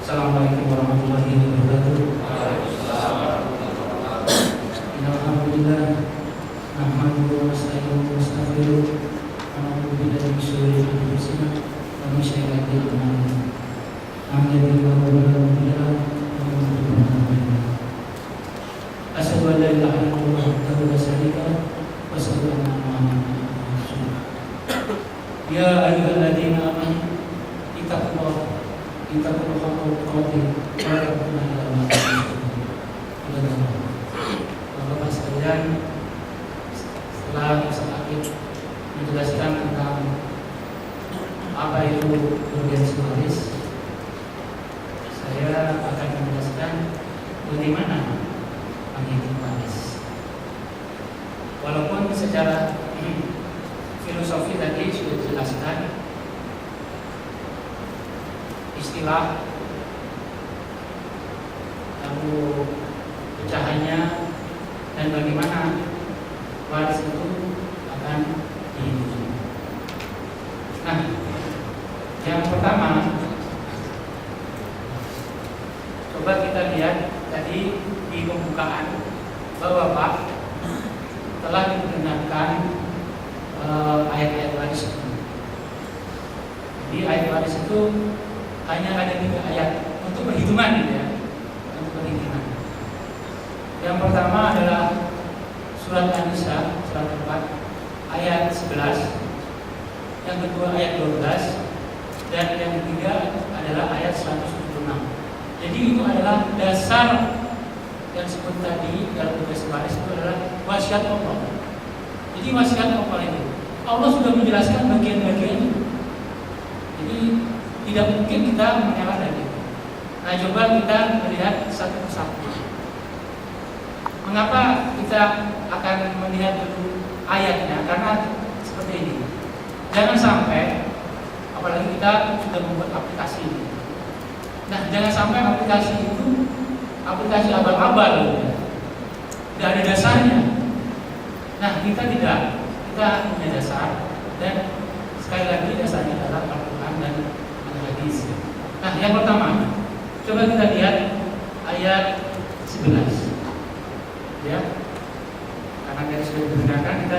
Assalamualaikum warahmatullahi wabarakatuh. Alhamdulillah, nahmaduhu wa nasta'inuhu wa nastaghfiruh wa na'udzu billahi min shururi anfusina wa min sayyi'ati a'malina. Man yahdihillahu fala mudilla lahu wa man yudlil fala hadiya lahu. Asyhadu an la ilaha illallah wahdahu la syarika lahu wa asyhadu anna Muhammadan rasulullah. Ya ayyuhalladzina amanu ittaqullaha Bapak sekalian, setelah Ustaz Akib menjelaskan tentang apa itu urgensi waris, saya akan menjelaskan bagaimana menghitung waris. Walaupun secara filosofi tadi sudah dijelaskan istilah, lalu pecahannya, dan bagaimana waris itu akan dihitung. Nah, yang pertama, coba kita lihat tadi di pembukaan bahwa Pak telah digunakan ayat-ayat waris itu. Jadi ayat waris itu hanya ada 3 ayat untuk perhitungan, gitu ya, untuk perhitungan. Yang pertama adalah surat An-Nisa surat 4 ayat 11, yang kedua ayat 12, dan yang ketiga adalah ayat 176. Jadi itu adalah dasar yang disebut tadi dalam tugas waris itu adalah wasiat Allah. Jadi wasiat Allah ini Allah sudah menjelaskan bagian-bagian itu. Jadi tidak mungkin kita mengelak dari itu. Nah, coba kita melihat satu persatu. Mengapa kita akan melihat dulu ayatnya? Karena seperti ini. Jangan sampai, apalagi kita sudah membuat aplikasi ini. Nah, jangan sampai aplikasi itu aplikasi abal-abal, tidak ada dasarnya. Nah, kita tidak. Kita punya dasar, dan sekali lagi dasarnya adalah Al-Quran dan hadis. Nah, yang pertama, coba kita lihat ayat 11. Ya. Karena kita sudah digunakan, kita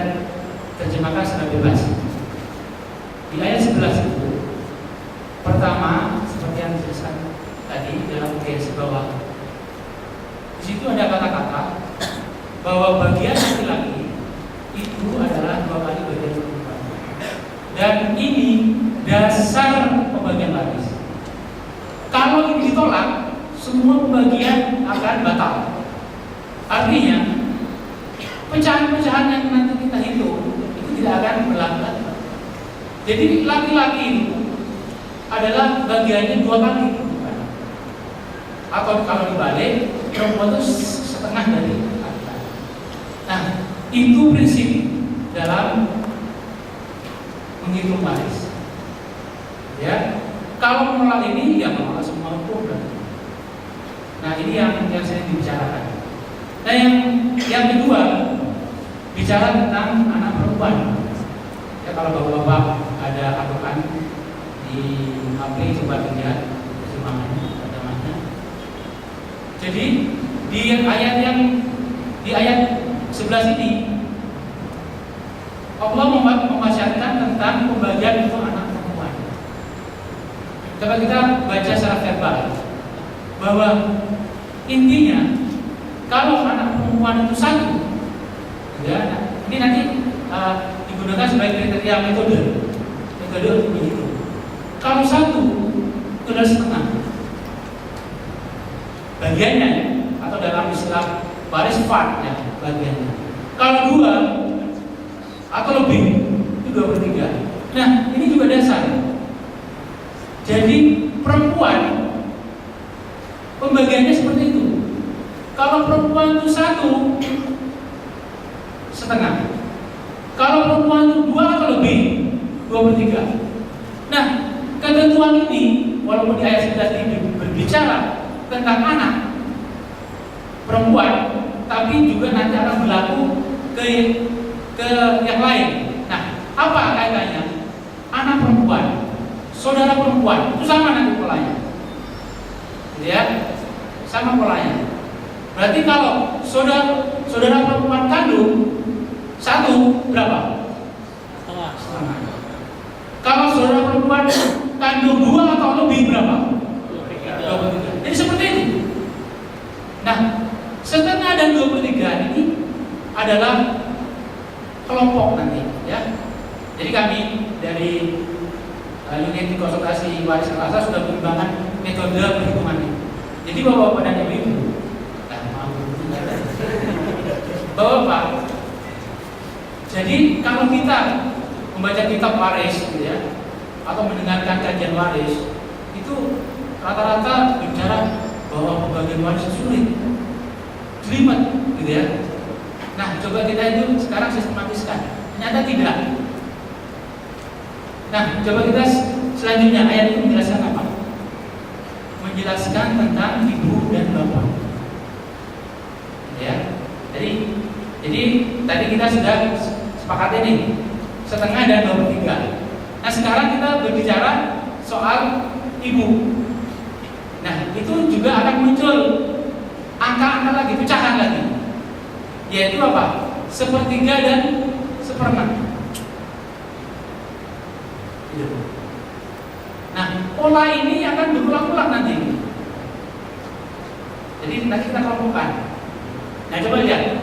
terjemahkan secara bebas. Di ayat 11 itu, pertama, seperti yang dijelaskan tadi dalam garis bawah. Di situ ada kata-kata bahwa bagian laki-laki itu adalah 2 kali bagian perempuan. Dan ini dasar pembagian waris. Kalau ini ditolak, semua pembagian akan batal. Artinya, pecahan-pecahan yang nanti kita hitung itu tidak akan berlaku. Jadi laki-laki itu adalah bagiannya 2 kali. Atau kalau dibalik, perempuan itu setengah dari laki-laki. Nah, itu prinsip dalam menghitung waris. Ya, kalau menolak ini, ya menolak semua hukum. Nah, ini yang saya dibicarakan. Nah, yang kedua, bicara tentang anak perempuan. Ya, kalau bapak-bapak ada aturan di HP, coba lihat terjemahannya, terjemahannya. Jadi di ayat 11 ini, Allah memasyarkan tentang pembagian untuk anak perempuan. Coba kita baca secara verbal bahwa intinya kalau anak perempuan itu 1, ya, ini nanti digunakan sebagai kriteria metode untuk begitu. Kalau 1 itu adalah setengah bagiannya, atau dalam istilah waris fard, ya, bagiannya. Kalau 2 atau lebih, itu 2/3. Nah, ini juga dasar. Jadi perempuan pembagiannya seperti itu. Kalau perempuan itu 1, setengah. Kalau perempuan itu 2 atau lebih, 2/3. Nah, ketentuan ini walaupun di ayat 11 ini berbicara tentang anak perempuan, tapi juga nanti akan berlaku ke yang lain. Nah, apa kaitannya? Anak perempuan, saudara perempuan, itu sama nanti polanya. gitu ya, sama polanya. Berarti kalau saudara perempuan kandung satu berapa? Setengah. Kalau saudara perempuan kandung dua atau lebih berapa? 23. Jadi seperti ini. Nah, setengah dan 23 ini adalah kelompok nanti, ya. Jadi kami dari unit konsultasi waris rasa sudah mengembangkan metode perhitungan ini. Jadi bapak-bapak dan ibu-ibu, bapak-bapak, jadi kalau kita membaca kitab waris, gitu ya, atau mendengarkan kajian waris, itu rata-rata bicara bahwa pembagian waris sulit, jelimet, gitu ya. Nah, coba kita itu sekarang sistematiskan. Ternyata tidak. Nah, coba kita selanjutnya ayat itu menjelaskan apa? Menjelaskan tentang ibu dan bapak. Ya. Jadi tadi kita sudah sepakat ini setengah dan 23. Nah, sekarang kita berbicara soal ibu. Nah, itu juga akan muncul angka-angka lagi, pecahan lagi, yaitu apa? 1/3 dan 1/6. Nah, pola ini akan berulang-ulang nanti. Jadi nanti kita kelompokkan. Nah, coba lihat.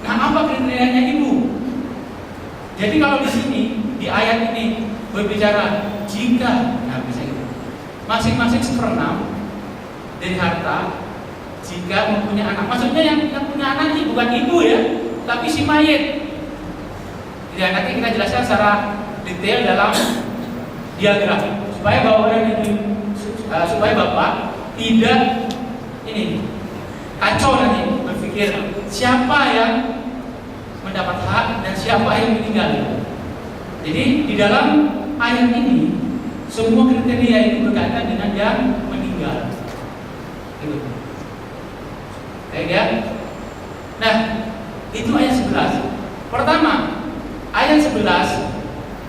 Nah, apa kriterianya ibu? Jadi kalau di sini di ayat ini berbicara jika, nah bisa gitu. Masing-masing 1/6 dari harta jika mempunyai anak. Maksudnya yang punya anak ini bukan ibu ya, tapi si mayit. Jadi nanti kita jelaskan secara detail dalam diagram supaya supaya bapak tidak ini kacau nanti berpikir siapa yang mendapat hak dan siapa yang meninggal. Jadi di dalam ayat ini semua kriteria itu berkaitan dengan yang meninggal. Gitu. Baik ya. Nah, itu ayat 11. Pertama, ayat 11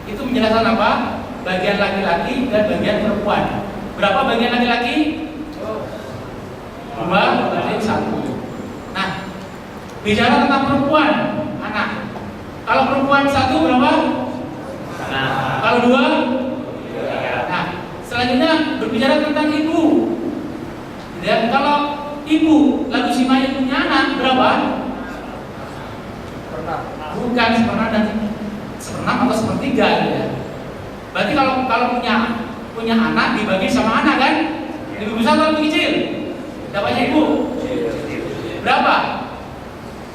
itu menjelaskan apa? Bagian laki-laki dan bagian perempuan. Berapa bagian laki-laki? 2 banding 1. Nah, bicara tentang perempuan, anak. Kalau perempuan 1 berapa? Nah. Kalau 2? Nah, selanjutnya berbicara tentang ibu. Ya, kalau ibu lalu si mayat punya anak berapa? Bukan 1/6 dan 1/6 atau 1/3 ya. Berarti kalau punya anak dibagi sama anak kan? Lebih besar atau lebih kecil? Dapatnya ibu berapa?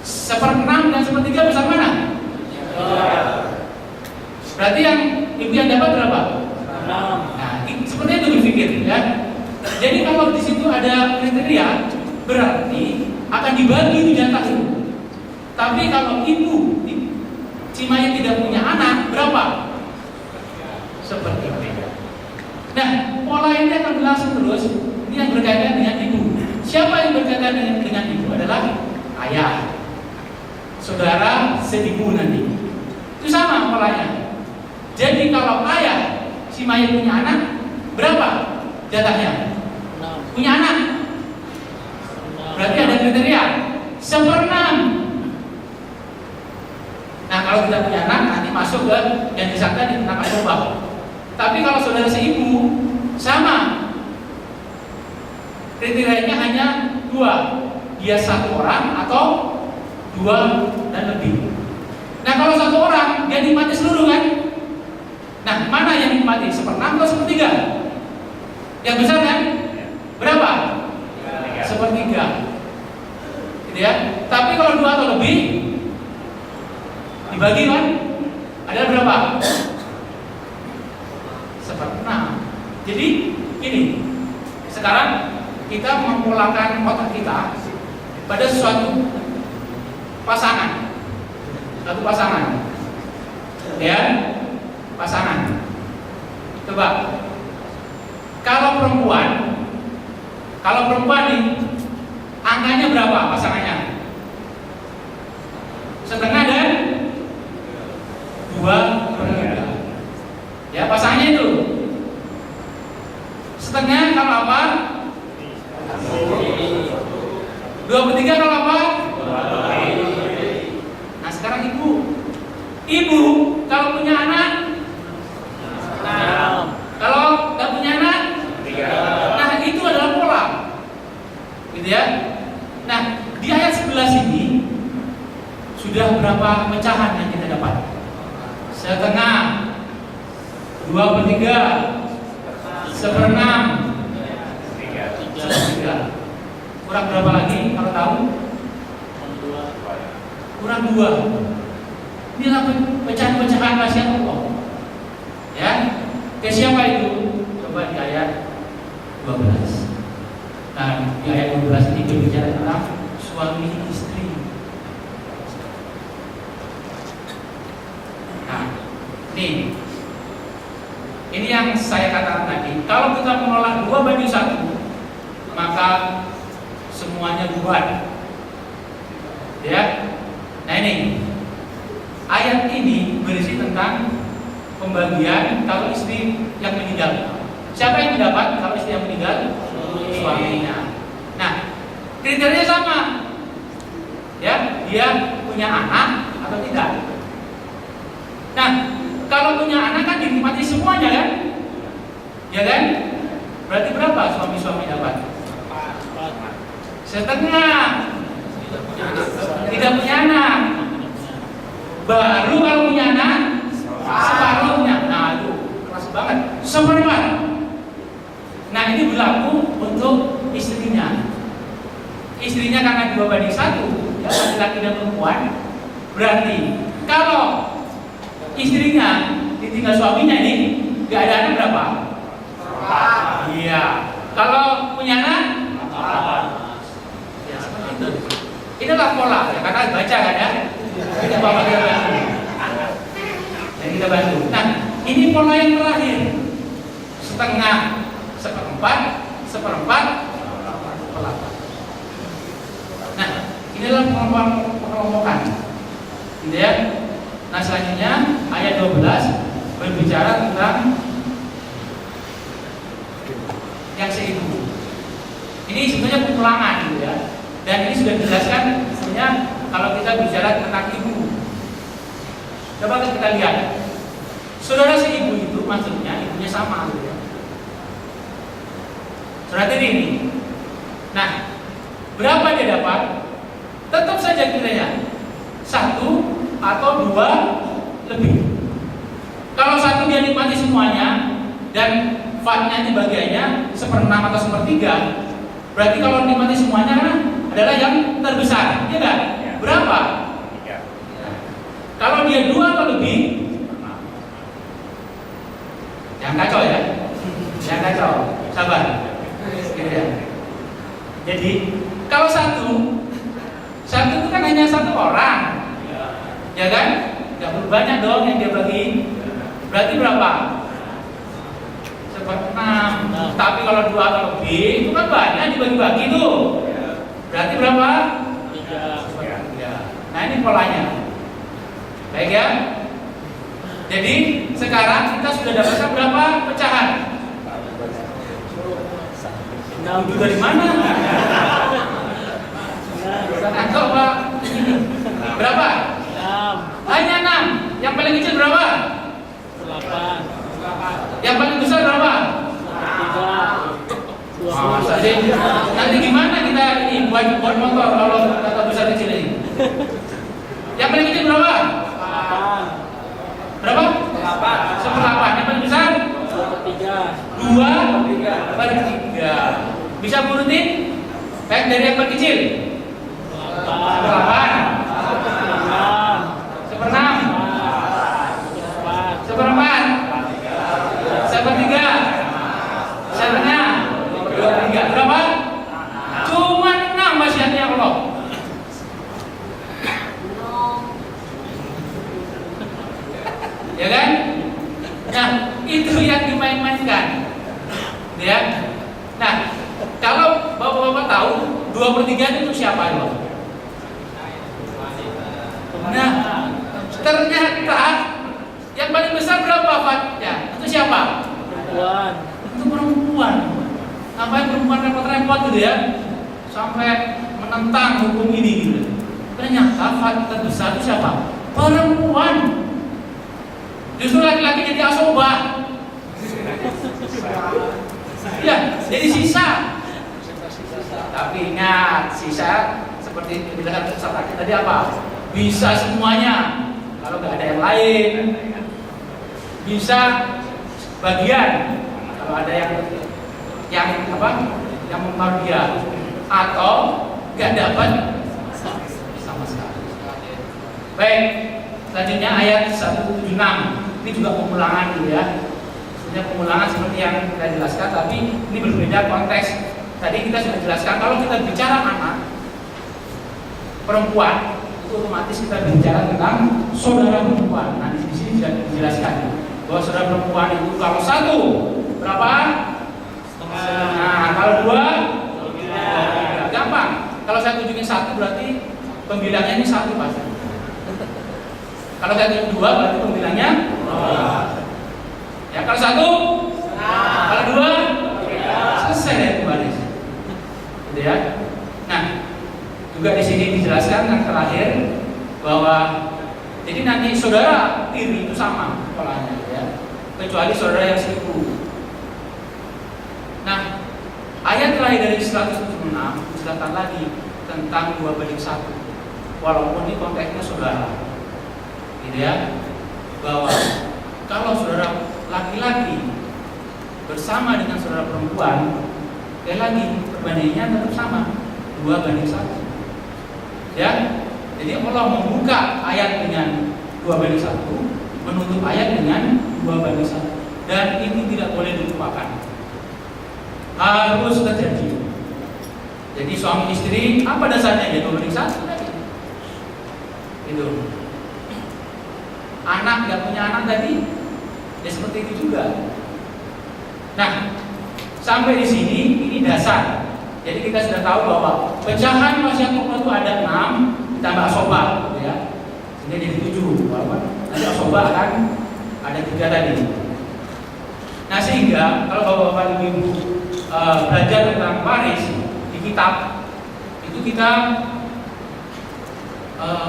1/6 dan 1/3 besar mana? Berarti yang ibu yang dapat berapa? 6. Nah, seperti itu berpikir ya. Jadi kalau di situ ada kriteria, berarti akan dibagi itu jatah itu. Tapi kalau ibu si mayat tidak punya anak, berapa? 1/3. Nah, pola ini akan berlangsung terus. Ini yang berkaitan dengan ibu. Siapa yang berkaitan dengan ibu adalah ayah, saudara seibu nanti. Itu sama polanya. Jadi kalau ayah si mayat punya anak, berapa jatahnya? 6. Punya anak. Berarti ada kriteria 1/6. Nah, kalau tidak punya anak nanti masuk ke yang disangka di tentang narkoba. Tapi kalau saudara seibu sama, kriterianya hanya 2, dia 1 orang atau 2 dan lebih. Nah, kalau 1 orang dia nikmati seluruh kan? Nah, mana yang nikmati? 1/6 atau 1/3? Yang besar kan? Berapa? 1/3. Gitu ya. Tapi kalau 2 atau lebih dibagi kan? Ada berapa? 1/6. Jadi ini sekarang kita mempolakan otak kita pada suatu pasangan, ya, pasangan. Coba, kalau perempuan nih, angkanya berapa pasangannya? 1/2 dan 2/3. Ya, pasangannya itu 1/2 kalau apa? 2/3 kalau apa? Nah sekarang ibu kalau punya anak, kalau nggak punya anak, nah itu adalah pola, gitu ya. Nah di ayat 11 ini sudah berapa pecahan yang kita dapat? Setengah, 2/3, 1/6, 1/3. Kurang berapa lagi kalau tahu? Kurang 2. Inilah pecahan-pecahan wasiat Allah. Ya, ke siapa itu? Coba di ayat 12. Nah, di ayat 12 ini berbicara tentang suami istri. Nah, ini yang saya katakan tadi. Kalau kita menolak 2/1, maka semuanya bubar. Ya. Nah ini ayat ini berisi tentang pembagian kalau istri yang meninggal. Siapa yang mendapat kalau istri yang meninggal? Suaminya. Nah, kriterianya sama. Ya, dia punya anak atau tidak. Nah, kalau punya anak kan dinikmati semuanya kan? Ya kan? Berarti berapa suami-suami dapat? Setengah. Tidak punya anak. Baru kalau punya anak separuhnya. Nah itu keras banget. 1/4. Nah ini berlaku untuk istrinya. Istrinya karena 2/1, ya laki-laki dan perempuan. Berarti kalau istrinya ditinggal suaminya ini nggak ada anak berapa? Iya. Kalau punya anak? Ya seperti itu. Inilah pola, ya, karena baca kan ya. Kita bawa kita bantu. Dan kita bantu. Nah, ini pola yang terakhir. Setengah, 1/4, 1/4, 1/8. Nah, inilah pengelompokan. Gitu ya. Nah, selanjutnya ayat 12 berbicara tentang yang seibu. Ini sebetulnya pengulangan gitu ya. Dan ini sudah dijelaskan sebenarnya kalau kita bicara tentang ibu. Coba kita lihat. Saudara seibu itu maksudnya ibunya sama gitu ya. Saudara ini. Nah, berapa dia dapat? Tetap saja kiranya 1 atau 2 lebih. Kalau 1 dia nikmati semuanya dan fatnya bagiannya 1/6 atau 1/3, berarti kalau nikmati semuanya adalah yang terbesar, ya kan? Berapa? 3. Kalau dia 2 atau lebih, jangan kacau ya, jangan kacau, sabar. Gitu ya. Jadi kalau 1 itu kan hanya 1 orang, ya kan? Tidak perlu banyak dong yang dia bagi. Berarti berapa? 1/6. Tapi kalau 2 atau lebih itu kan banyak dibagi-bagi tuh. Berarti berapa? 3. Nah ini polanya. Baik ya. Jadi sekarang kita sudah dapatkan berapa pecahan? 7 dari mana? Atau apa? Berapa? 6. Hanya 6. Yang paling kecil berapa? 8. Yang paling besar berapa? 3. Nanti gimana kita ini buat motor kalau kata besar kecil ini? Yang paling kecil berapa? 8. Berapa? 1/8. Yang paling besar? 2/3. Bisa burutin? Baik dari yang paling kecil? 1/8. 1/6. 1/4. 1/3. 2/3. Berapa? Cuma 6 wasiatnya Allah. Ya kan? Nah, itu yang dimain-mainkan. Ya. Nah, kalau Bapak-bapak tahu 2/3 itu siapa loh? Nah, ternyata yang paling besar berapa fatnya? Itu siapa? Perempuan. Itu perempuan. Ngapain perempuan repot-repot gitu ya? Sampai 6 tentang hukum ini gitu. Ternyata fakta besar itu siapa? Perempuan. Justru laki-laki jadi asobah. Ya, jadi sisa. Tapi ingat, sisa seperti dibilang tadi apa? Bisa semuanya. Kalau nggak ada yang lain, bisa bagian. Kalau ada yang apa? Yang mempengaruhi dia, atau nggak dapat sama sekali. Baik, selanjutnya ayat 176. Ini juga pengulangan gitu ya. Sebenarnya pengulangan seperti yang kita jelaskan, tapi ini berbeda konteks. Tadi kita sudah jelaskan kalau kita bicara anak perempuan, itu otomatis kita bicara tentang saudara perempuan. Nah, di sini sudah dijelaskan bahwa saudara perempuan itu kalau satu berapa? Nah, kalau dua, gampang. Kalau saya tunjukin satu berarti pembilangnya ini satu pasti. Kalau saya tunjuk dua berarti pembilangnya ya. Kalau satu, kalau dua, selesai ya kembali. Gitu ya. Nah, juga di sini dijelaskan yang terakhir bahwa jadi nanti saudara tiri itu sama polanya ya, kecuali saudara yang selingkuh. Nah, ayat terakhir dari 176 menjelaskan lagi tentang 2:1, walaupun ini konteksnya saudara, gitu ya, bahwa kalau saudara laki-laki bersama dengan saudara perempuan, sekali lagi perbandingannya tetap sama 2:1, ya. Jadi Allah membuka ayat dengan 2:1, menutup ayat dengan 2:1, dan ini tidak boleh dilupakan. Harus terjadi. Jadi suami istri apa dasarnya ya 2:1 tadi. Itu. Anak nggak punya anak tadi, ya seperti itu juga. Nah, sampai di sini ini dasar. Jadi kita sudah tahu bahwa pecahan wasiat pokok itu ada 6 ditambah asobah, gitu ya. Sehingga jadi 7. Walaupun nanti asobah kan ada 3 tadi. Nah, sehingga kalau bapak-bapak ibu belajar tentang waris di kitab itu kita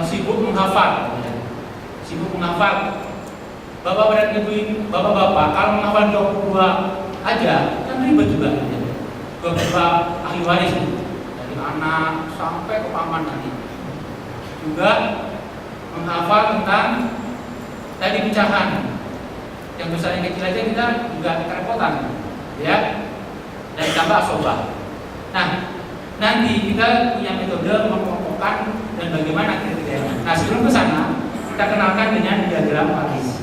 sibuk menghafal, ya. Sibuk menghafal. Bapak dan ibu, bapak-bapak kalau menghafal 22 aja kan ribet juga, ya. 22 ahli waris dari anak sampai ke paman nanti. Juga menghafal tentang tadi pecahan yang besar yang kecil aja kita juga kerepotan, ya. Dan tambah asobah. Nah, nanti kita punya metode mengelompokkan dan bagaimana kriterianya. Nah, sebelum ke sana, kita kenalkan dengan diagram waris.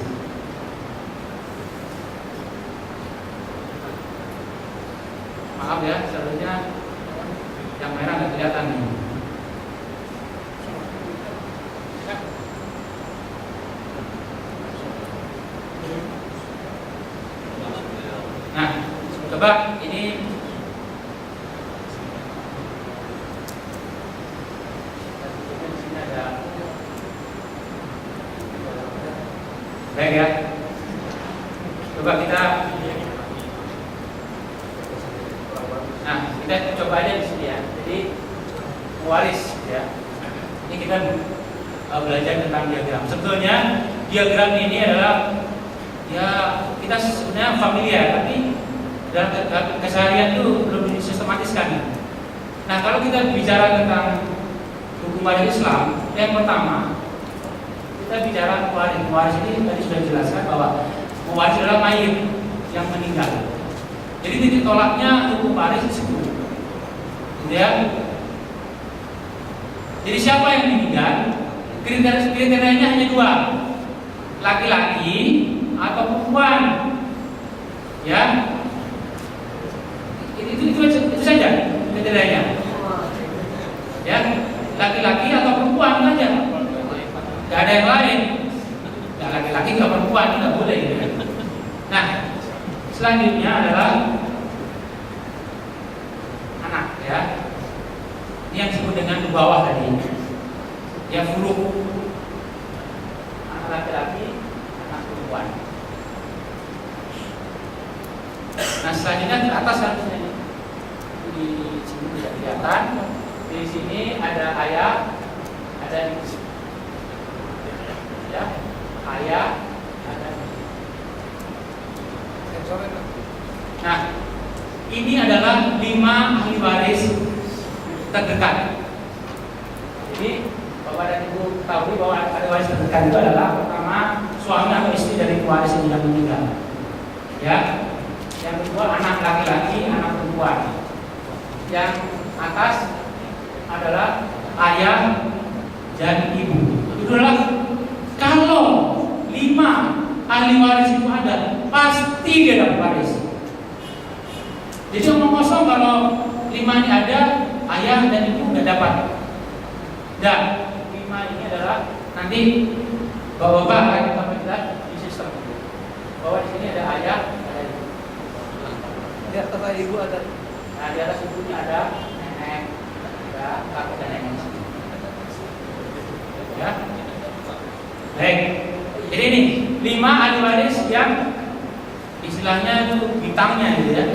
Maaf ya, seharusnya yang merah nggak kelihatan nih. Nah, coba ini ada baik ya. Coba kita coba aja di sini ya. Jadi waris ya. Ini kita belajar tentang diagram. Sebetulnya diagram ini adalah ya kita sebenarnya familiar, tapi dalam keseharian itu belum disistematiskan. Nah, kalau kita bicara tentang hukum waris Islam, yang pertama kita bicara waris. Waris ini tadi sudah dijelaskan bahwa waris adalah mayit yang meninggal. Jadi titik tolaknya hukum waris di situ. Ya. Jadi siapa yang meninggal? Kriterianya hanya 2, laki-laki atau perempuan. Ya. Itu saja kriterianya. Ya, laki-laki atau perempuan saja. Tidak ada yang lain. Tidak laki-laki nggak perempuan, tidak boleh. Nah, selanjutnya adalah anak, ya. Ini yang disebut dengan di bawah tadi. Ya, furuk. Anak laki-laki, anak perempuan. Nah, selanjutnya di atas harusnya di sini tidak kelihatan. Di di sini ada ayah, ada ibu. Ya, ayah, ada ibu. Nah, ini adalah 5 ahli waris terdekat. Jadi Bapak dan Ibu ketahui bahwa ahli waris terdekat itu adalah pertama suami atau istri dari pewaris yang sudah meninggal. Ya. Yang kedua anak laki-laki, anak perempuan. Yang atas adalah ayah dan ibu. Itu adalah kalau 5 ahli waris itu ada, pasti dia dapat waris. Jadi omong kosong kalau 5 ini ada, ayah dan ibu nggak dapat. Dan 5 ini adalah nanti bapak-bapak akan kita lihat di sistem bahwa di sini ada ayah, ada ibu. Di atas ibu ada. Nah di atas ibunya ada nenek, ada kakek dan nenek. Ya, baik. Jadi ini 5 ahli waris yang istilahnya itu bintangnya gitu ya.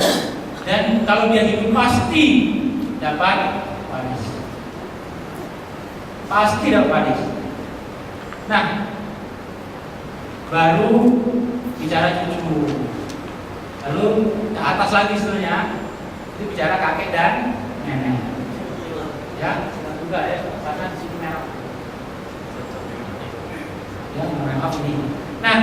Dan kalau dia hidup pasti dapat waris. Pasti dapat waris. Nah, baru bicara cucu. Lalu ke atas lagi sebenarnya itu bicara kakek dan nenek. Ya, juga ya, karena di sini merah. Ya, maaf ini. Nah,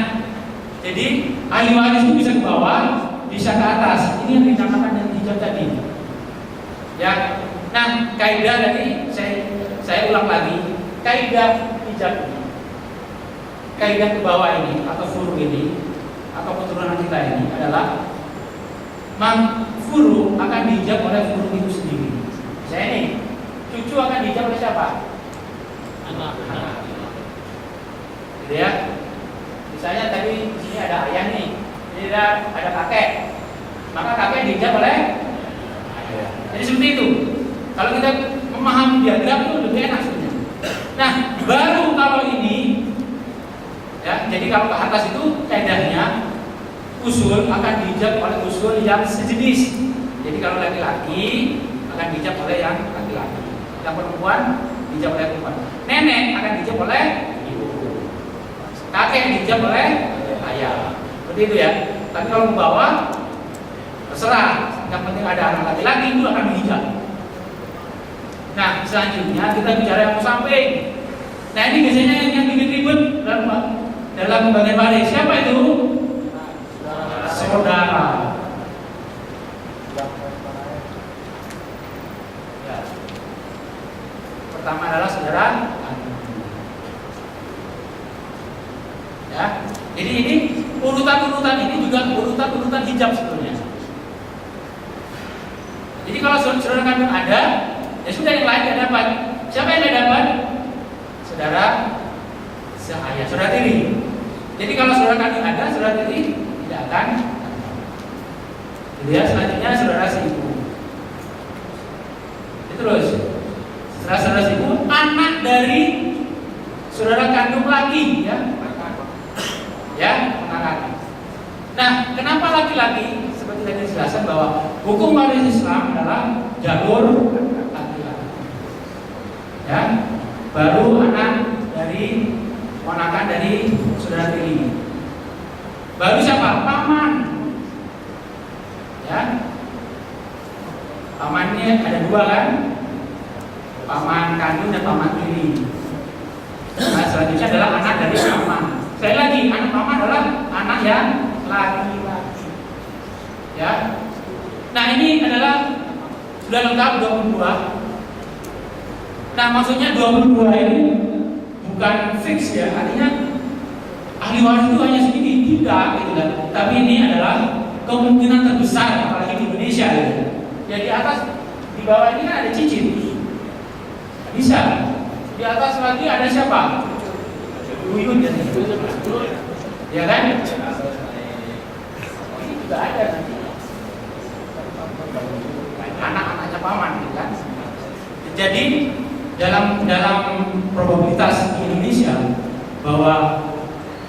jadi ahli waris itu bisa ke bawah, bisa ke atas. Ini yang dinamakan yang hijab tadi. Ya. Nah, kaidah tadi saya ulang lagi. Kaidah hijab ini. Kaidah ke bawah ini atau furu ini atau keturunan kita ini adalah furu akan dihijab oleh furu itu sendiri. Saya ini cucu akan dihijab oleh siapa? Anak. Gitu ya. Misalnya tadi di sini ada ayah nih, ini ada kakek, maka kakek dihijab oleh ayah. Jadi seperti itu. Kalau kita memahami diagram itu lebih enak sebenarnya. Nah, baru kalau ini, ya, jadi kalau ke atas itu kaidahnya usul akan dihijab oleh usul yang sejenis. Jadi kalau laki-laki akan dihijab oleh yang laki-laki, yang perempuan dihijab oleh perempuan. Nenek akan dihijab oleh ibu. Kakek dihijab oleh ayah. Seperti itu ya. Tapi kalau ke bawah terserah. Yang penting ada anak laki-laki itu akan dihijab. Nah, selanjutnya kita bicara yang samping. Nah, ini biasanya yang bikin ribet dalam pembagian waris. Siapa itu? Saudara. Ya. Pertama adalah saudara. Ya. Jadi ini urutan-urutan ini juga urutan-urutan hijab sebetulnya. Jadi kalau saudara kandung ada, ya sudah yang lain tidak dapat. Siapa yang tidak dapat? Saudara seayah, saudara tiri. Jadi kalau saudara kandung ada, saudara tiri tidak akan. Jadi ya, selanjutnya saudara seibu. Terus setelah saudara seibu, anak dari saudara kandung lagi, ya, anak. Nah, kenapa laki-laki? Seperti tadi dijelaskan bahwa hukum waris Islam adalah jalur laki-laki. Ya, baru anak dari ponakan dari saudara tiri. Baru siapa? Paman. Ya, pamannya ada 2 kan? Paman kandung dan paman tiri. Nah, selanjutnya adalah anak dari paman. Sekali lagi, anak paman adalah anak yang laki-laki. Ya. Nah, ini adalah sudah lengkap 22. Nah, maksudnya 22 ini bukan fix ya, artinya ahli waris itu hanya segini, tidak gitu kan. Tapi ini adalah kemungkinan terbesar apalagi di Indonesia gitu. Ya di atas, di bawah ini kan ada cicit. Bisa. Di atas lagi ada siapa? Buyut ya. Ya kan? Ini juga ada nanti. Anak-anaknya paman gitu kan. Jadi dalam probabilitas di Indonesia bahwa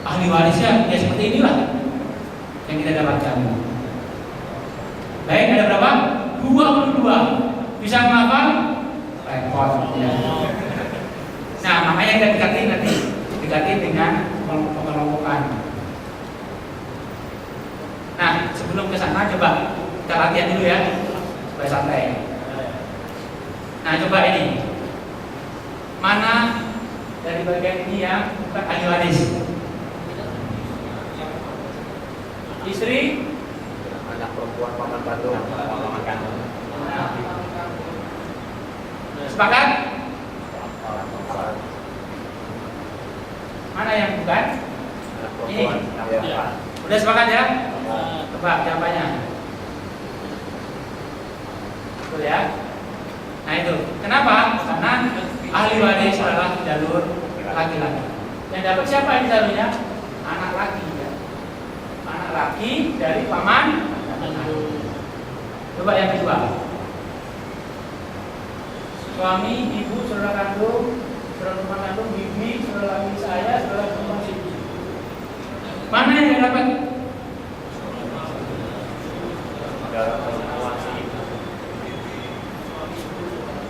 ahli warisnya ya seperti inilah yang kita dapatkan. Baik, ada berapa? 22. Bisa menghafal? Repot. repot. Ya. Nah, makanya kita dekati dengan pengelompokan. Nah, sebelum ke sana coba kita latihan dulu ya, supaya santai. Nah, coba ini. Mana dari bagian ini yang bukan ahli waris? Istri? Anak perempuan paman Bandung. Nah. Sepakat? Mana yang bukan? Anak perempuan. Iya. Udah sepakat ya? Coba jawabannya. Betul ya? Nah itu. Kenapa? Karena ahli waris adalah jalur laki-laki. Yang dapat siapa ini jalurnya? Anak laki ya. Anak laki dari paman. Coba yang kedua. Suami, ibu, saudara kandung, saudara rumah kandung, bibi, saudara laki saya, saudara perempuan ibu. Mana yang dapat?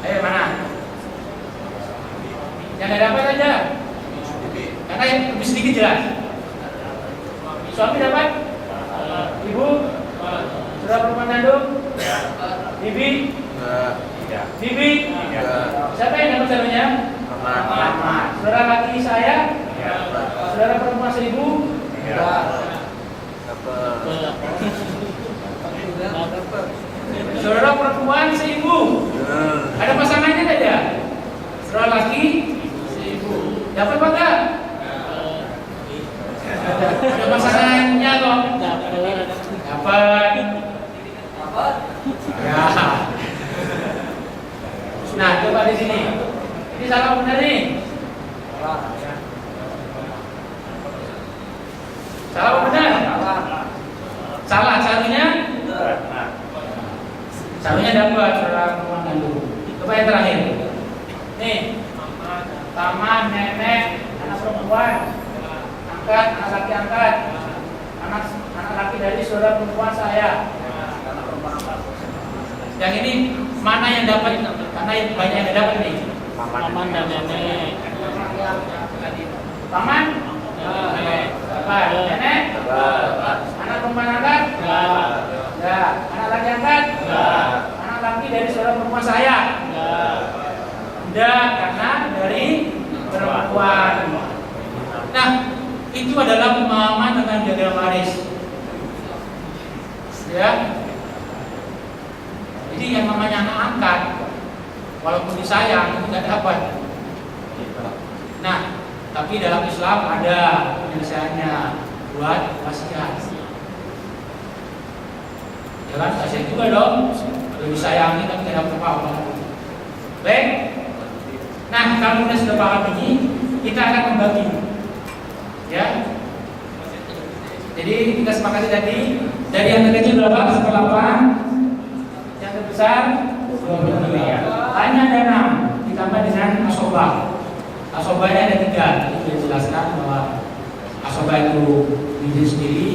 Ayo mana? Yang nggak dapat aja. Karena yang lebih sedikit jelas. Suami dapat? Ibu? Saudara perempuan kandung? Bibi? Bibi? Siapa yang dapat jalurnya? Mama. Saudara laki saya? Saudara perempuan seribu? Saudara perempuan seibu. Ada pasangannya tidak ya? Saudara laki seibu. Dapat apa enggak? Ada pasangannya kok. Dapat. Ya. Nah, coba di sini. Ini salah benar nih. Salah apa benar? Salah. Salunya dapat saudara perempuan kandung. Coba yang terakhir. Nih, paman, nenek, anak perempuan, angkat, anak laki angkat, anak laki dari saudara perempuan saya. Yang ini mana yang dapat? Karena banyak yang dapat nih. Paman dan nenek. Paman, dapat. Nenek, anak perempuan angkat, ya. Anak laki angkat, anak laki dari saudara perempuan saya. Tidak, karena dari perempuan. Nah, itu adalah pemahaman tentang diagram waris. Ya. Jadi yang namanya anak angkat, walaupun disayang tidak dapat. Nah, tapi dalam Islam ada penyelesaiannya buat wasiat. Ya kan, wasiat juga dong. Kalau disayangi tapi tidak apa-apa. Baik. Nah, kalau kita sudah paham ini, kita akan membagi. Ya. Jadi kita sepakati tadi dari yang terkecil berapa? 8. Yang terbesar 22. Hanya ada 6 ditambah dengan asobah. Asobahnya ada 3. Itu dijelaskan bahwa asobah itu diri sendiri,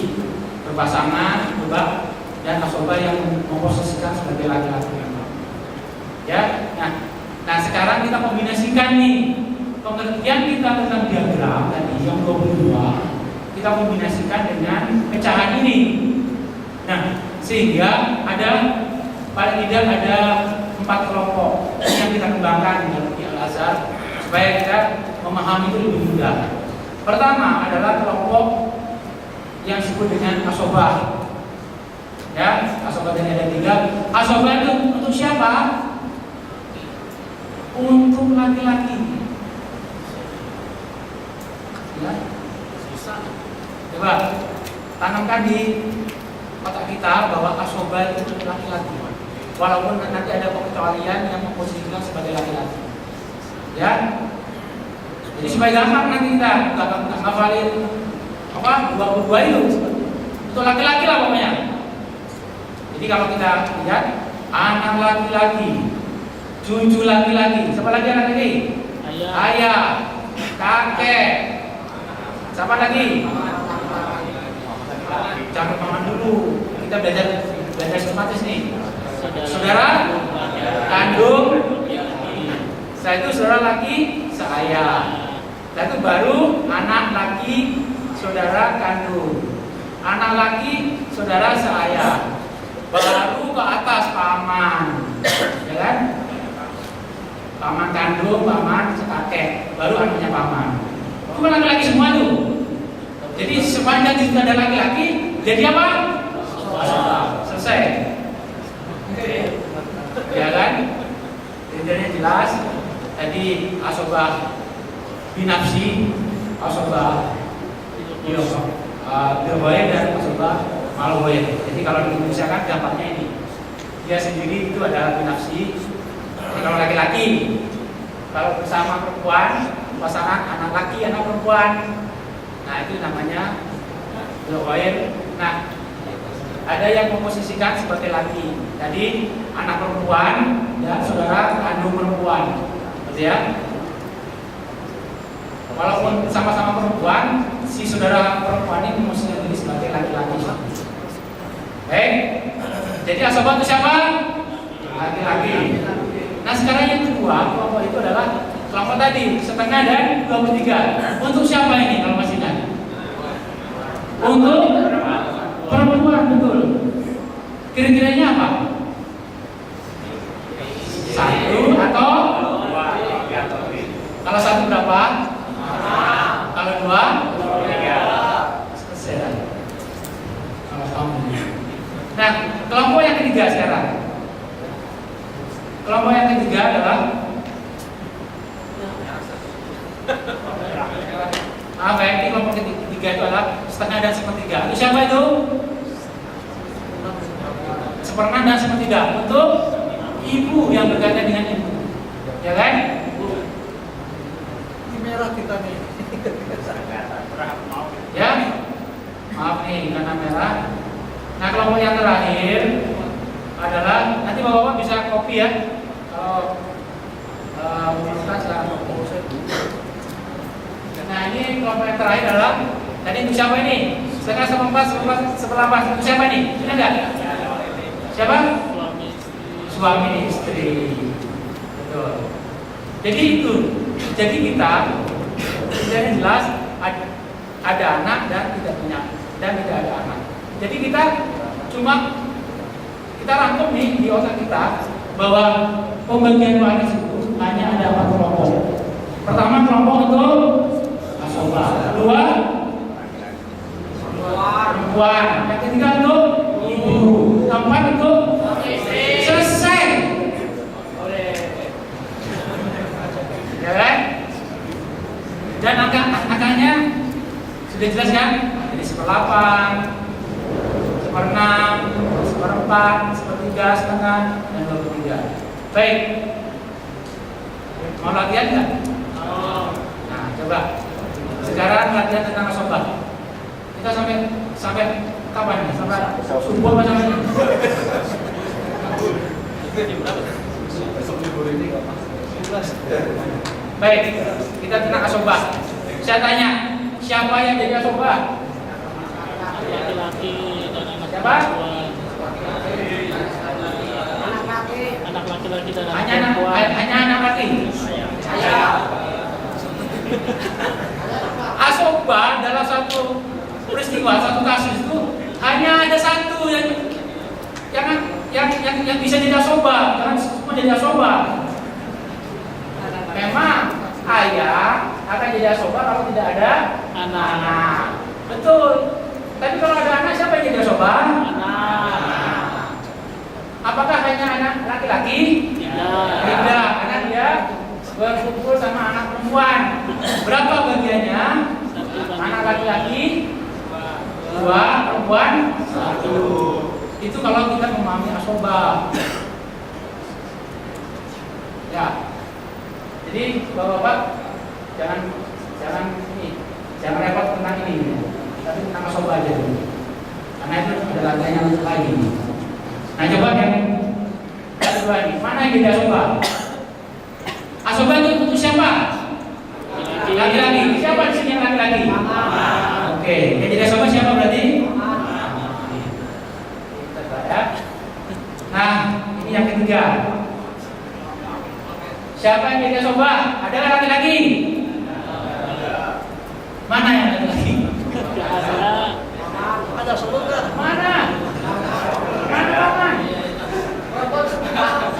berpasangan, coba, dan asobah yang memposisikan sebagai laki-laki. Ya, nah sekarang kita kombinasikan nih pengertian kita tentang diagram tadi yang 22, kita kombinasikan dengan pecahan ini. Nah, sehingga ada paling tidak ada 4 kelompok yang kita kembangkan di Al-Azhar supaya kita memahami itu lebih mudah. Pertama adalah kelompok yang disebut dengan asobah. Ya, asobah tadi ada 3. Asobah itu untuk siapa? Untuk laki-laki. Ya. Coba tanamkan di otak kita bahwa asobah itu untuk laki-laki. Walaupun nanti ada pengecualian yang memposisikan sebagai laki-laki. Ya. Jadi supaya gampang nanti kita ngafalin apa 22 itu untuk laki-laki lah pokoknya. Jadi kalau kita lihat anak laki-laki, cucu laki-laki, siapa lagi anak laki? Ayah, kakek, siapa lagi? Jangan paman dulu. Kita belajar sistematis nih. Saudara kandung, Setelah itu saudara laki seayah. Setelah itu baru anak laki saudara kandung. Anak laki saudara seayah. Baru ke atas paman, ya kan? Paman kandung, paman sekakek, baru anaknya paman. Itu kan laki-laki semua tuh. Jadi sepanjang itu ada laki-laki, jadi apa? Selesai. Ya kan? Kriteria jelas. Tadi asobah binafsi, asobah bilboy dan asobah malboy. Jadi kalau di Indonesia kan dampaknya ini. Dia sendiri itu adalah binafsi. Kalau laki-laki, kalau bersama perempuan, pasangan anak laki, anak perempuan. Nah itu namanya bilboy. Nah ada yang memposisikan sebagai laki. Tadi anak perempuan dan saudara kandung perempuan, betul ya? Walaupun sama-sama perempuan, si saudara perempuan ini memposisikan diri sebagai laki-laki. Baik. Jadi asobah itu siapa? Laki-laki. Nah sekarang yang kedua, kelompok itu adalah kelompok tadi setengah dan 23. Untuk siapa ini kalau masih ingat? Untuk perempuan, betul. Kira-kiranya apa? Satu atau kalau satu berapa? Kalau dua? Selesai. Nah, kelompok yang ketiga sekarang. Kelompok yang ketiga adalah ini kelompok ketiga itu adalah setengah dan sepertiga. Itu siapa itu? Seperenam dan sepertiga untuk ibu yang berkaitan dengan ibu, ya kan? Ini merah kita nih. Ya, maaf nih karena merah. Nah kelompok yang terakhir adalah nanti bapak-bapak bisa copy ya. Kalau bukan silahkan copy. Nah ini kelompok yang terakhir adalah tadi untuk siapa ini? Setengah, seperempat, seperempat. Untuk siapa ini? Ini enggak? Siapa? Suami istri. Betul. Jadi itu. Jadi kita jelas ada anak dan tidak punya dan tidak ada anak. Jadi kita rangkum nih di otak kita bahwa pembagian waris itu hanya ada 4 kelompok. Pertama kelompok itu asobah, kedua perempuan, yang ketiga itu ibu, keempat itu selesai. Ya kan? Dan angkanya sudah jelas kan? Jadi 1/8, 1/6, 1/4, 1/3, setengah, dan 23. Baik. Mau latihan nggak? Nah, coba. Sekarang latihan tentang asobah. Kita sampai kapan nih? Sampai subuh apa sampai ini? Baik, kita tentang asobah. Saya tanya, siapa yang jadi asobah? Laki-laki dan anak Siapa? perempuan. Anak laki-laki dan anak Hanya anak laki. Saya. Asobah dalam satu peristiwa, satu kasus itu hanya ada satu yang bisa jadi asobah, jangan semua jadi asobah. Memang ayah akan jadi asobah kalau tidak ada anak. Betul. Tapi kalau ada anak, siapa yang jadi asobah? Anak. Apakah hanya anak laki-laki? Tidak, karena dia berkumpul sama anak perempuan. Berapa bagiannya? Anak laki-laki 2, perempuan 1. Itu kalau kita memahami asobah. Ya. Jadi bapak-bapak jangan repot tentang ini, tapi tentang asobah aja dulu. Karena itu ada latihannya lagi. Nah coba yang kedua ini, mana yang jadi asobah? Asobah itu untuk siapa? Laki-laki. Siapa di sini yang laki-laki? Oke, yang jadi asobah siapa berarti? Nah, ini yang ketiga. Siapa yang jadi asoba? Ada nggak laki-laki? Mana yang laki-laki? Tidak ada. Ada sebut nggak? Mana? Mana?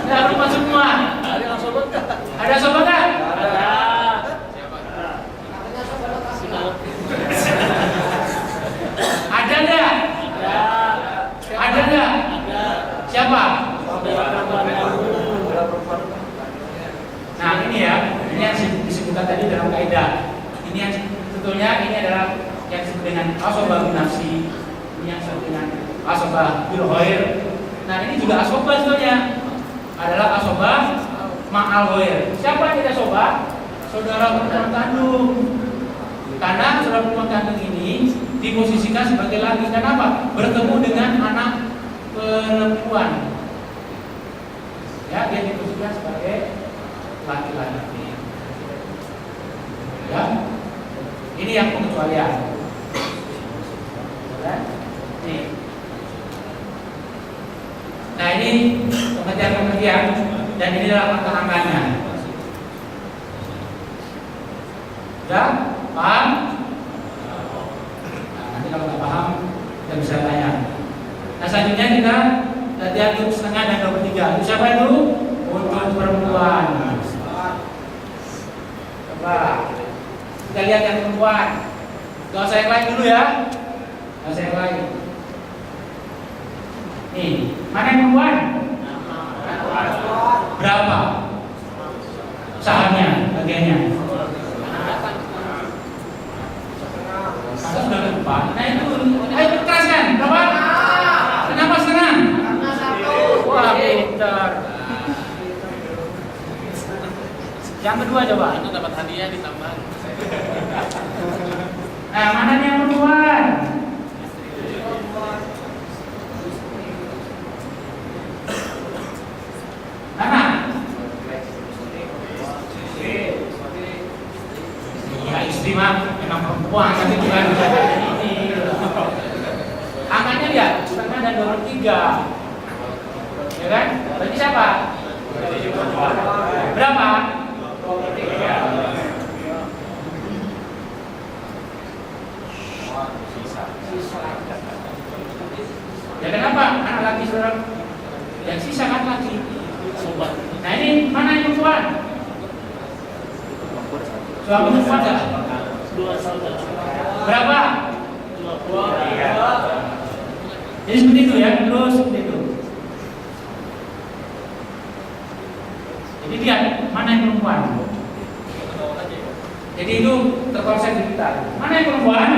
Ada rumah semua. Ada yang sebut nggak? Ada asoba nggak? Ada. Ada nggak? Ada. Ada nggak? Ada. Siapa? Saudara perempuan kamu. Nah ini ya, ini yang disebutkan tadi dalam kaidah. Ini yang sebetulnya ini adalah yang disebut dengan asobah bin nafsi, ini yang disebut dengan asobah bil ghair. Nah ini juga asobah sebetulnya adalah asobah ma'al ghair. Siapa yang tidak asobah? Saudara perempuan kandung. Karena saudara perempuan kandung ini diposisikan sebagai laki. Kenapa? Bertemu dengan anak perempuan. Ya, dia diposisikan sebagai laki-laki. Ya, ini yang pengecualian. Ya, nih. Nah ini pengertian dan ini adalah angka-angkanya. Ya, paham? Nah, nanti kalau nggak paham kita bisa tanya. Nah selanjutnya kita latihan untuk setengah dan 2/3. Itu siapa itu? Untuk perempuan. Coba kita lihat yang perempuan. Gak usah yang lain dulu ya. Gak usah yang lain. Nih, mana yang perempuan? Berapa? Sahamnya, bagiannya. Masa sudah lupa. Nah itu, ayo keraskan. Berapa? Kenapa setengah? Wah, pintar. Yang kedua coba. Itu dapat hadiah ditambah. Nah, mana yang perempuan? Mana? Iya, istri mah memang perempuan, tapi bukan ini. Angkanya lihat, setengah dan 2/3. Ya kan? Berarti siapa? Berapa? Ya kenapa? Anak laki saudara yang sisa kan laki. Nah ini mana yang perempuan? Suami perempuan enggak? 2 saudara. Berapa? 2. Jadi seperti itu ya, terus seperti itu. Jadi lihat mana yang perempuan. Jadi itu terkonsep di kita. Mana yang perempuan?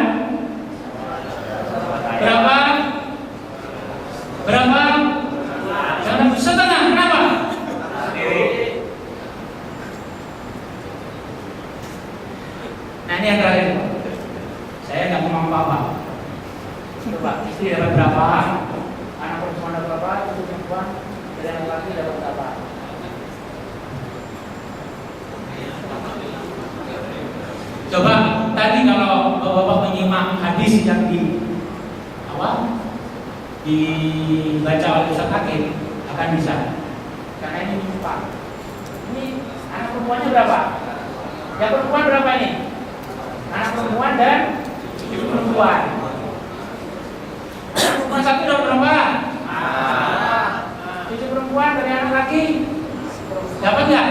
Berapa? Berapa? Jangan setengah. Kenapa? Nah ini yang terakhir. Saya nggak ngomong apa-apa. Coba istri dapat berapa? Anak perempuan dapat berapa? Ibu perempuan dan anak laki dapat berapa? Coba tadi kalau bapak-bapak menyimak hadis yang dibaca oleh Ustaz Hakim akan bisa. Karena ini lupa. Ini anak perempuannya berapa? Yang perempuan berapa ini? Anak perempuan dan ibu perempuan. Anak perempuan satu dapat berapa? Cucu perempuan dari anak laki dapat nggak?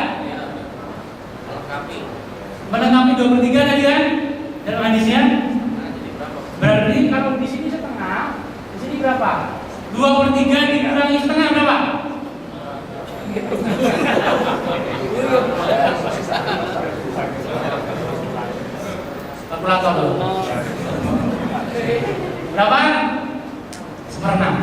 Melengkapi 2/3 tadi kan dalam hadisnya. Berarti kalau di sini setengah, di sini berapa? 2/3 dikurangi setengah berapa? Kalkulator dulu. Berapa? 1/6.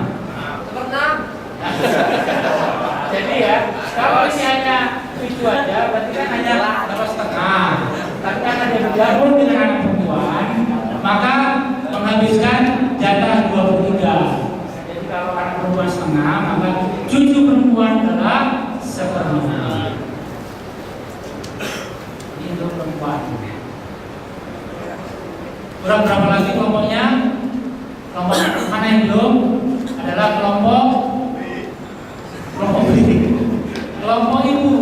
Jadi ya, kalau ini hanya itu aja, berarti kan hanya dapat setengah. Tapi karena dia bergabung dengan anak perempuan, maka menghabiskan jatah 2/3. Jadi kalau anak perempuan setengah, maka cucu perempuan adalah 1/2. Ini untuk perempuan. Kurang berapa lagi kelompoknya? Kelompok mana yang belum? Adalah kelompok B. Kelompok ibu.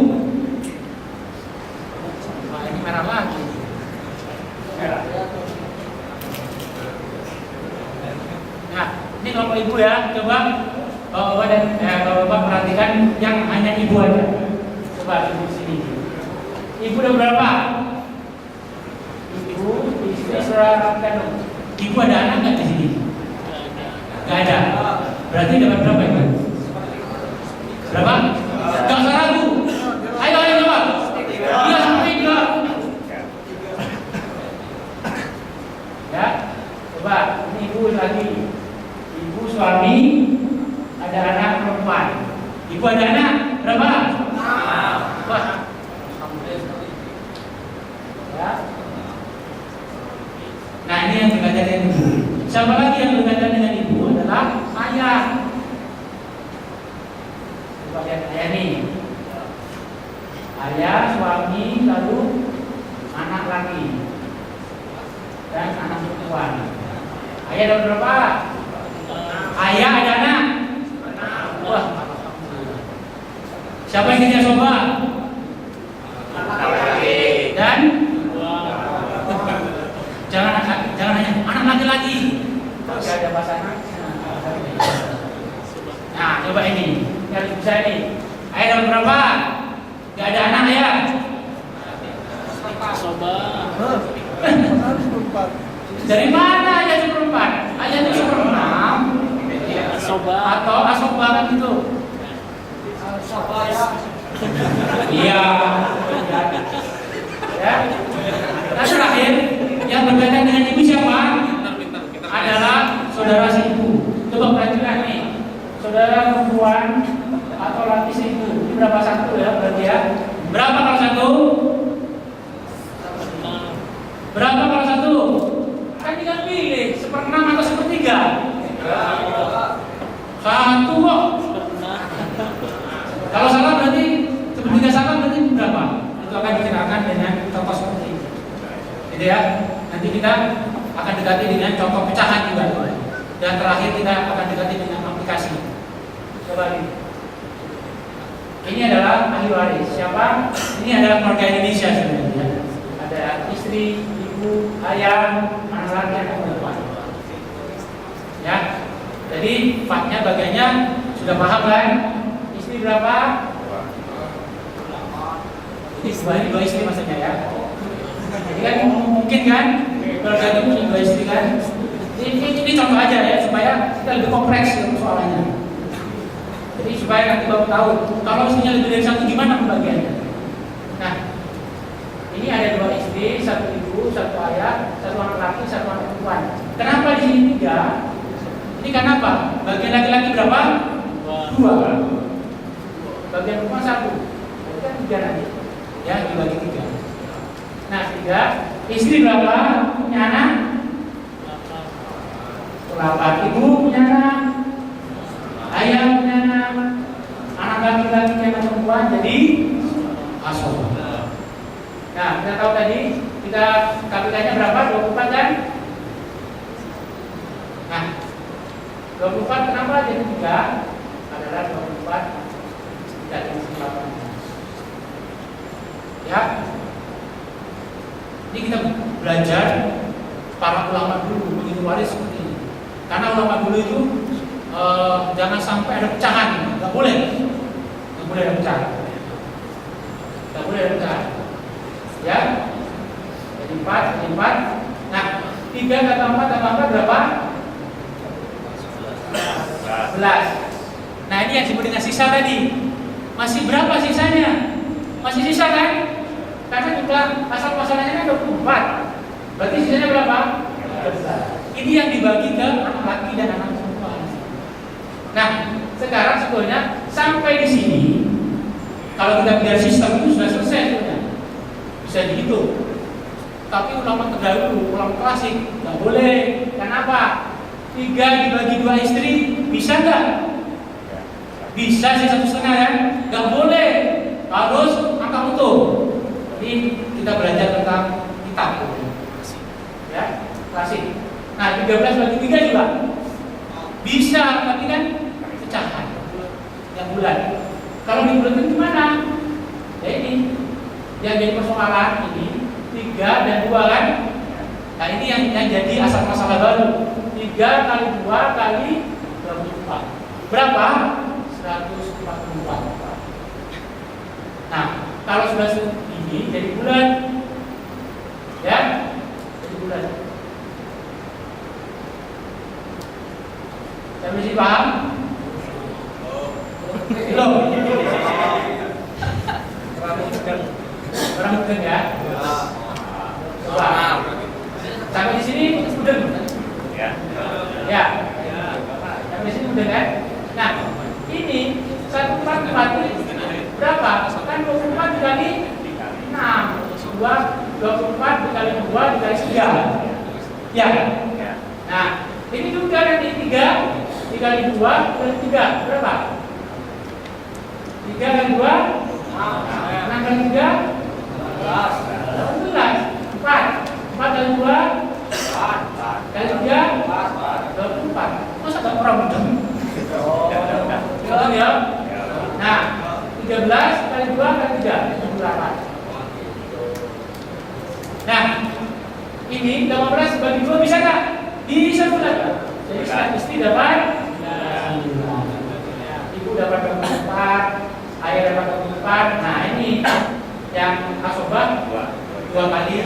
coba bapak-bapak dan bapak-bapak perhatikan yang hanya ibu aja. Coba ibu sini. Ibu udah berapa? Ibu, istri, saudara kandung. Ibu ada anak nggak di sini? Nggak ada. Berarti dapat berapa ibu? Berapa? Nggak usah ragu. Ayo jawab. 3 sampai 3. Ya, coba ini ibu lagi. Ibu suami ada anak perempuan. Ibu ada anak berapa? 6. Wah, ya. Nah ini yang berkaitan dengan ibu. Siapa lagi yang berkaitan dengan ibu adalah ayah. Coba lihat ayah nih. Ayah, suami, lalu anak laki dan anak perempuan. Ayah ada berapa? Ayah ada anak? Wah, siapa yang kerja coba? Dan jangan hanya anak laki-laki. Masih ada pasangan. Nah, coba ini. Yang bisa ini. Ayah ada berapa? Gak ada anak ya? Soba. Dari mana ayah seperempat? Ayah itu seperenam Soba. atau asoba kan gitu? Iya. Ya. Nah terakhir yang berkaitan dengan ibu siapa? Adalah saudara si ibu. Coba perhatikan nih. Saudara perempuan atau laki si ibu. Ini berapa satu ya berarti ya? Berapa kalau satu? Berapa kalau satu? Kan tinggal pilih 1/6 atau 1/3. Satu kok. Kalau salah berarti 1/3 salah berarti berapa? Itu akan dikenalkan dengan contoh seperti ini. Gitu ya. Nanti kita akan dekati dengan contoh pecahan juga. Dan terakhir kita akan dekati dengan aplikasi. Coba ini. Ini adalah ahli waris. Siapa? Ini adalah keluarga Indonesia sebenarnya. Ada istri, ibu, ayah, anak laki, anak perempuan. Ya. Jadi faknya bagiannya sudah paham kan? Istri berapa? Ini dua istri maksudnya ya. Jadi kan mungkin kan keluarga itu punya 2 istri kan? Ini contoh aja ya supaya kita lebih kompleks soalnya. Jadi supaya nanti bapak tahu kalau istrinya lebih dari 1 gimana pembagiannya. Nah, ini ada 2 istri, 1 ibu, 1 ayah, 1 anak laki, 1 anak perempuan. Kenapa di sini 3? Ini karena apa? Bagian laki-laki berapa? 2. Bagian perempuan 1. Berarti kan 3 nanti. Ya, dibagi 3. Nah, 3. Istri berapa? Punya anak? 8. Ibu punya anak? Ayah punya anak? Anak laki-laki, anak perempuan, jadi asoba. Nah, kita tahu tadi kita KPK-nya berapa? 24 kan? Nah, 24 kenapa jadi 3? Adalah 24 tidak jadi 8. Ya. Ini kita belajar para ulama dulu begitu waris seperti ini. Karena ulama dulu itu jangan sampai ada pecahan, nggak boleh ada pecahan, nggak boleh ada pecahan. Ya, jadi 4. Nah, 3 tambah 4 tambah 4 berapa? 11. Nah, ini yang disebut dengan sisa tadi. Masih berapa sisanya? Masih sisa kan? Karena jumlah asal pasangannya kan 24. Berarti sisanya berapa? 11. Ini yang dibagi ke anak laki dan anak perempuan. Nah, sekarang sebetulnya sampai di sini kalau kita biar sistem itu sudah selesai sebetulnya. Bisa dihitung. Tapi ulama terdahulu, ulama klasik nggak boleh. Kenapa? 3 dibagi 2 istri bisa nggak? Bisa sih 1,5 kan? Nggak boleh. Harus angka utuh. Jadi kita belajar tentang kitab, ya, klasik. Nah, 13 bagi 3 juga bisa, tapi kan pecahan yang bulat. Kalau dibulatin gimana? Ya ini yang jadi persoalan ini 3 dan 2 kan? Nah ini yang jadi asal masalah baru. 3 kali 2 kali 24. berapa? 144. Nah, kalau sudah segini jadi bulan, ya, jadi bulan. Saya mesti paham? Belum? Orang mudeng ya? Coba. Sampai di sini mudeng. Ya. Ya. Sampai di sini mudeng kan? Nah, ini 144 ini berapa? Kan 24 dikali 6, 24 dikali 2 dikali 3. Ya. Nah, ini juga nanti 3 dikali 2 dikali 3 berapa? 3 kali 2 6 kali 3 18. 4 kali 2 kali 3 24. Masa gak orang mudeng? Betul ya? Nah, 13 kali 2 kali 3 28. Nah, ini 18 bagi 2 bisa nggak? Bisa bulan. Jadi statistik dapat 9. Ibu dapat 24, ayah dapat 24. Nah, ini yang asobah 2 kali.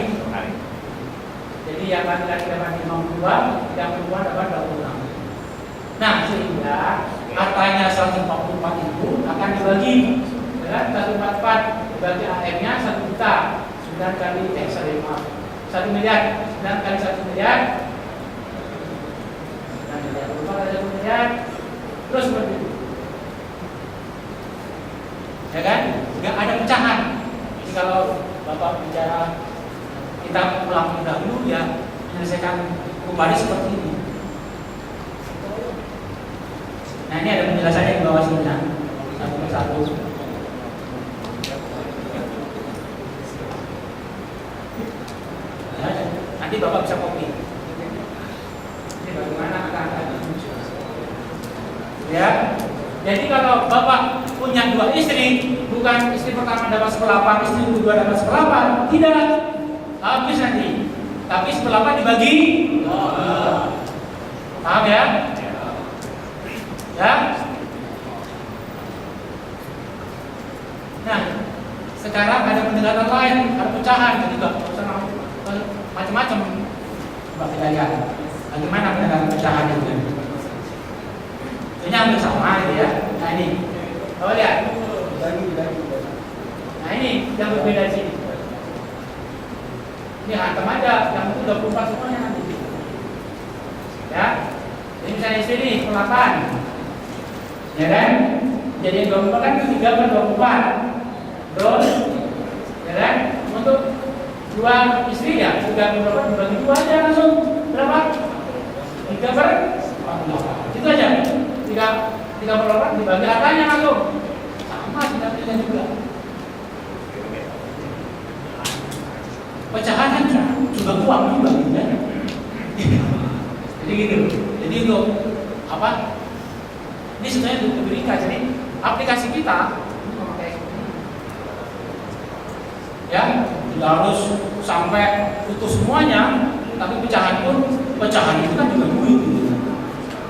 Jadi yang laki-laki dapat 52, yang perempuan dapat 26. Nah, sehingga katanya 144 itu akan dibagi dengan 144 dibagi AM-nya 1 juta 9 kali 1 miliar 9 kali 1 miliar 9 miliar 4 kali 1 miliar terus seperti itu, ya kan? Nggak ada pecahan. Jadi kalau Bapak bicara kita ulang dahulu ya menyelesaikan kembali seperti ini. Nah, ini ada penjelasannya di bawah sini ya. Satu persatu. Ya, nanti Bapak bisa copy. Ini bagaimana akan ya. Jadi kalau Bapak punya 2 istri, bukan istri pertama dapat 1/8, istri kedua dapat 1/8, tidak habis nanti. Tapi 1/8 dibagi. Paham ya? Ya. Nah, sekarang ada pendekatan lain, ada pecahan, jadi nggak usah macam-macam. Coba kita lihat bagaimana pendekatan pecahan itu. Ini hampir sama gitu ya. Nah ini, coba lihat. Nah ini yang berbeda di sini. Ini hantam aja, yang itu 24 semuanya nanti. Ya, ini misalnya di sini 8. Ya kan? Jadi yang 24 kan 3 per 24 terus ya kan? Untuk 2 istri ya 3 per 24 dibagi 2 aja langsung berapa? 3 per 48 itu aja 3 per 48 dibagi hartanya langsung sama tidak juga. Pecahan kan juga uang juga ya? Jadi gitu. Jadi untuk apa? Ini sebenarnya untuk Amerika, jadi aplikasi kita memakai ya tidak harus sampai putus semuanya, tapi pecahan itu kan juga duit gitu.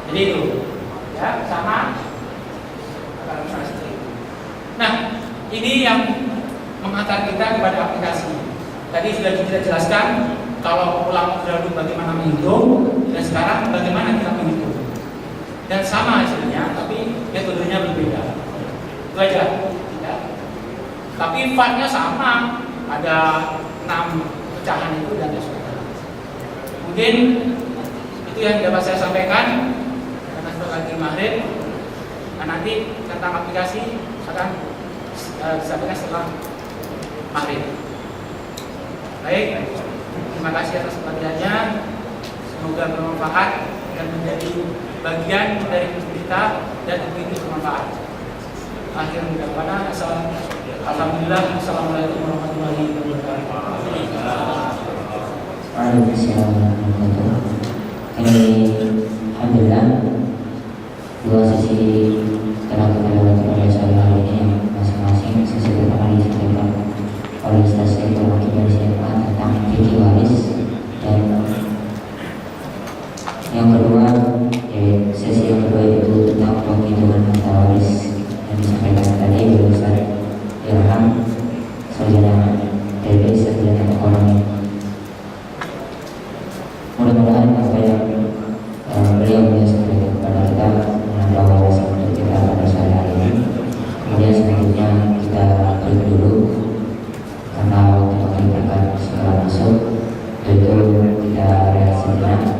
Jadi itu ya sama. Nah ini yang mengantar kita kepada aplikasi. Tadi sudah kita jelaskan kalau ulang dahulu bagaimana menghitung dan sekarang bagaimana kita menghitung. Dan sama hasilnya, tapi metodenya berbeda. Itu aja. Ya. Tapi file-nya sama, ada 6 pecahan itu dan sebagainya. Mungkin itu yang dapat saya sampaikan karena sudah lagi maghrib. Nah, nanti tentang aplikasi akan disampaikan setelah maghrib. Baik, terima kasih atas perhatiannya. Semoga bermanfaat dan menjadi bagian dari kita dan itu bermanfaat. Akhirnya kepada alhamdulillah, assalamualaikum warahmatullahi wabarakatuh. Waalaikumsalam warahmatullahi wabarakatuh. Alhamdulillah, 2 sesi telah kita lewati pada sore hari ini yang masing-masing sesi pertama disampaikan oleh Ustaz Eko Wakil dari SMA tentang fikih waris, dan yang kedua sesi yang kedua itu tentang penghitungan harta waris yang disampaikan tadi oleh Ustaz Ilham, sarjana TB, sarjana ekonomi. Mudah-mudahan apa yang beliau menyampaikan kepada kita menambah wawasan untuk kita pada sore hari ini. Kemudian selanjutnya kita break dulu karena waktu kita akan segera masuk, yaitu kita rehat sejenak.